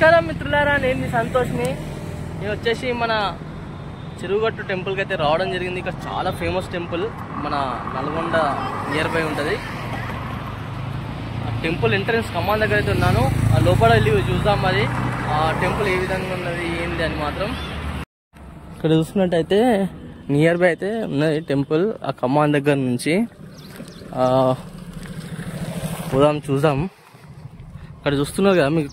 నమస్కారం మిత్రులారా, నేను మీ సంతోష్ని. నేను వచ్చేసి మన చెరువుగట్టు టెంపుల్కి అయితే రావడం జరిగింది. ఇక్కడ చాలా ఫేమస్ టెంపుల్, మన నల్గొండ నియర్ బై ఉంటుంది. ఆ టెంపుల్ ఎంట్రన్స్ కమాన్ దగ్గర అయితే ఉన్నాను. ఆ లోపల వెళ్ళి చూద్దాం మరి ఆ టెంపుల్ ఏ విధంగా ఉన్నది ఏంది అని. మాత్రం ఇక్కడ చూసుకున్నట్టయితే నియర్ బై అయితే ఉన్నది టెంపుల్. ఆ కమాన్ దగ్గర నుంచి పోదాం, చూద్దాం. ఇక్కడ చూస్తున్నారు కదా, మీకు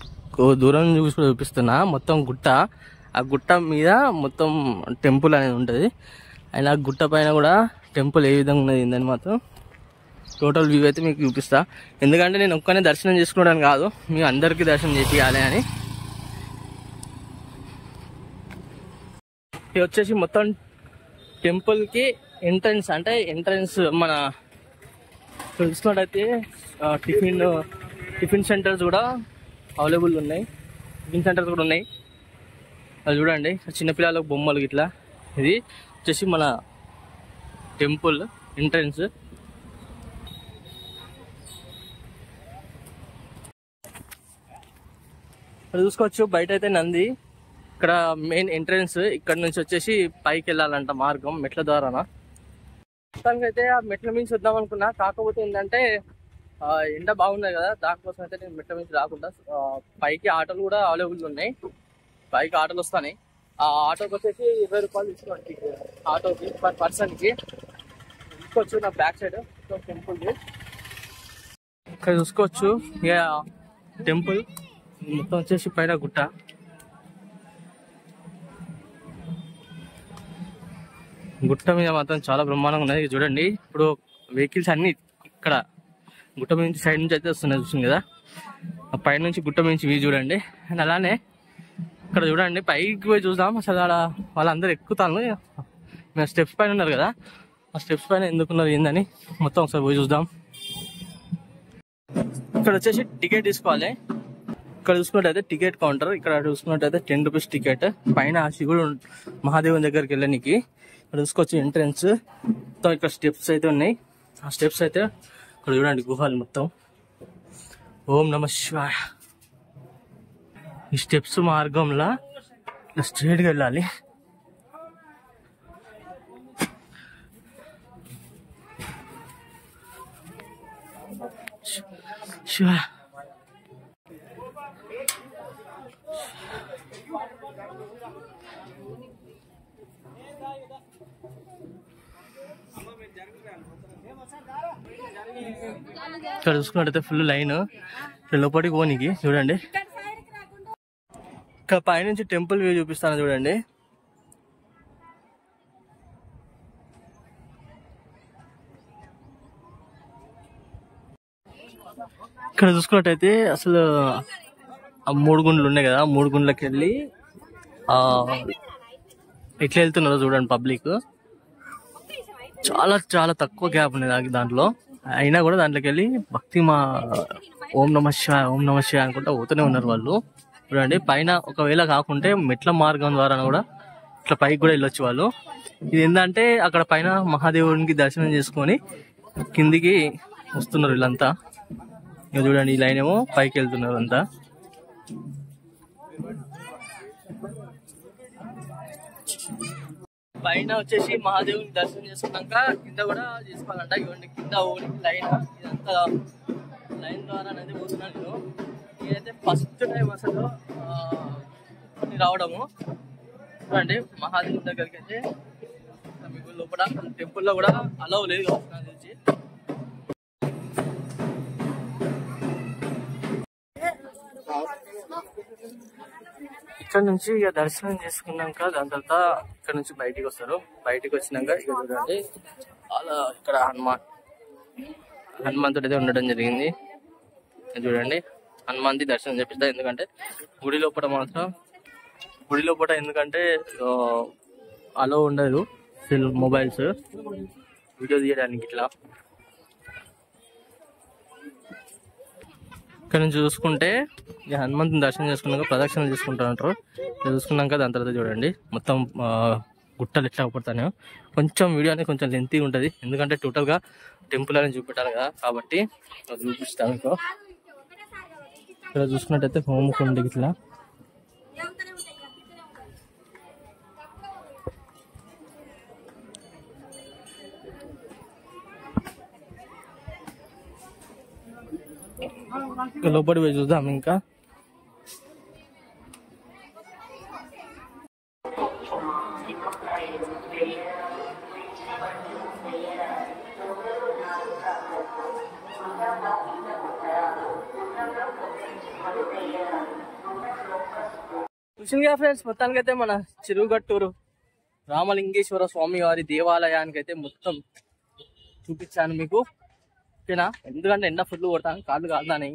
దూరం చూసి చూపిస్తున్నా. మొత్తం గుట్ట, ఆ గుట్ట మీద మొత్తం టెంపుల్ అనేది ఉంటుంది. అండ్ ఆ గుట్ట పైన కూడా టెంపుల్ ఏ విధంగా ఉన్నది ఏందని మాత్రం టోటల్ వ్యూ అయితే మీకు చూపిస్తా. ఎందుకంటే నేను ఒక్కనే దర్శనం చేసుకోవడానికి కాదు, మీకు అందరికీ దర్శనం చేయాలి అని. ఇది వచ్చేసి మొత్తం టెంపుల్కి ఎంట్రన్స్, అంటే ఎంట్రన్స్ మన చూసుకున్నట్టయితే టిఫిన్ సెంటర్స్ కూడా అవైలబుల్ ఉన్నాయి. టిఫిన్ సెంటర్స్ కూడా ఉన్నాయి. అది చూడండి, చిన్నపిల్లలకు బొమ్మలు ఇట్లా. ఇది వచ్చేసి మన టెంపుల్ ఎంట్రన్స్. ఇక్కడ చూసుకోవచ్చు, బయట అయితే నంది. ఇక్కడ మెయిన్ ఎంట్రన్స్. ఇక్కడ నుంచి వచ్చేసి పైకి వెళ్ళాలంట మార్గం, మెట్ల ద్వారానా. మొత్తానికి అయితే ఆ మెట్ల మించి వద్దాం అనుకున్నా. కాకపోతే ఏంటంటే ఎండ బాగున్నాయి కదా, దానికోసం అయితే నేను మెట్ల మించి రాకుండా పైకి ఆటోలు కూడా అవైలబుల్ ఉన్నాయి. పైకి ఆటోలు వస్తాయి. ఆ ఆటోకి వచ్చేసి 20 రూపాయలు తీసుకోండి ఆటోకి, పర్ పర్సన్కి. చూసుకోవచ్చు నా బ్యాక్ సైడ్ టెంపుల్కి. ఇక్కడ చూసుకోవచ్చు ఇక టెంపుల్ మొత్తం వచ్చేసి పైన గుట్ట. గుట్ట మీద మాత్రం చాలా బ్రహ్మాండంగా ఉన్నది. చూడండి, ఇప్పుడు వెహికల్స్ అన్ని ఇక్కడ గుట్ట మీద నుంచి సైడ్ నుంచి అయితే వస్తున్నాయి, చూస్తుంది కదా. పైన నుంచి గుట్ట మీద నుంచి వ్యూ చూడండి. అండ్ అలానే ఇక్కడ చూడండి, పైకి పోయి చూద్దాం. అసలు ఆడ వాళ్ళందరూ ఎక్కుతాను. మేము స్టెప్స్ పైన ఉన్నారు కదా, ఆ స్టెప్స్ పైన ఎందుకున్నారు ఏందని మొత్తం ఒకసారి పోయి చూద్దాం. ఇక్కడ వచ్చేసి టికెట్ తీసుకోవాలి. ఇక్కడ చూసుకున్నట్టయితే టికెట్ కౌంటర్. ఇక్కడ చూసుకున్నట్టయితే 10 రూపీస్ టికెట్. పైన శివుడు మహాదేవుని దగ్గరికి వెళ్ళడానికి ఇక్కడ చూసుకోవచ్చు ఎంట్రన్స్. మొత్తం ఇక్కడ స్టెప్స్ అయితే ఉన్నాయి. ఆ స్టెప్స్ అయితే ఇక్కడ చూడండి, గుహలు మొత్తం. ఓం నమః శివాయ. ఈ స్టెప్స్ మార్గంలో ఇట్లా స్ట్రైట్గా వెళ్ళాలి. శివ ఇక్కడ చూసుకున్నట్టయితే ఫుల్ లైన్ లోపలికి పోనీకి. చూడండి, ఇక్కడ పైనుంచి టెంపుల్ వ్యూ చూపిస్తాను చూడండి. ఇక్కడ చూసుకున్నట్టయితే అసలు ఆ 3 గుండ్లు ఉన్నాయి కదా, 3 గుండ్లకి వెళ్ళి ఎట్లా వెళ్తున్నారో చూడండి పబ్లిక్. చాలా చాలా తక్కువ గ్యాప్ ఉన్నది దాంట్లో. అయినా కూడా దాంట్లోకి వెళ్ళి భక్తి ఓం నమః శివాయ ఓం నమః శివాయ అనుకుంటా పోతూనే ఉన్నారు వాళ్ళు. చూడండి, పైన ఒకవేళ కాకుంటే మెట్ల మార్గం ద్వారా కూడా ఇట్లా పైకి కూడా వెళ్ళొచ్చు వాళ్ళు. ఇది ఏంటంటే అక్కడ పైన మహాదేవునికి దర్శనం చేసుకొని కిందికి వస్తున్నారు వీళ్ళంతా. ఇక చూడండి, ఈ లైన్ ఏమో పైకి వెళ్తున్నారు అంతా. పైన వచ్చేసి మహాదేవుని దర్శనం చేసుకున్నాక కింద కూడా చేసుకోవాలంట. ఇవ్వండి, కింద లైన్, ఇదంతా లైన్ ద్వారా అనేది పోతున్నాను నేను. ఇదైతే ఫస్ట్ టైం అసలు రావడము. చూడండి, మహాదేవుని దగ్గరికి అయితే మీకు లోపల టెంపుల్లో కూడా అలౌ లేదు నాకు తెలిసి. ఇక్కడ నుంచి ఇక దర్శనం చేసుకున్నాక దాని తర్వాత ఇక్కడ నుంచి బయటికి వస్తారు. బయటికి వచ్చినాక ఇక చూడండి, అలా ఇక్కడ హనుమంతుడు అయితే ఉండడం జరిగింది. చూడండి, హనుమంతి దర్శనం చేపిస్తా. ఎందుకంటే గుడి లోపల ఎందుకంటే అలో ఉండదు మొబైల్స్ వీడియో తీయడానికి. ఇట్లా ఇక్కడ నుంచి చూసుకుంటే ఇక హనుమంతుని దర్శనం చేసుకున్నాక ప్రదక్షిణలు చేసుకుంటారంటారు. చూసుకున్నాక దాని తర్వాత చూడండి మొత్తం గుట్టలు ఎట్లా పడతానో. కొంచెం వీడియో అనేది కొంచెం లెంతీ ఉంటుంది, ఎందుకంటే టోటల్గా టెంపుల్ అనేది చూపెట్టాలి కదా, కాబట్టి చూపిస్తాను. ఇక్కడ చూసుకున్నట్టయితే హోమకుండ ఇట్లా లోపలి పోయి చూద్దాం ఇంకా. చూసిందిగా ఫ్రెండ్స్, మొత్తానికైతే మన చెరువుగట్టూరు రామలింగేశ్వర స్వామి వారి దేవాలయానికి అయితే మొత్తం చూపించాను మీకు. ఓకేనా? ఎందుకంటే ఎండ ఫుల్ కొడతాను, కాళ్ళు కాలుతాయి.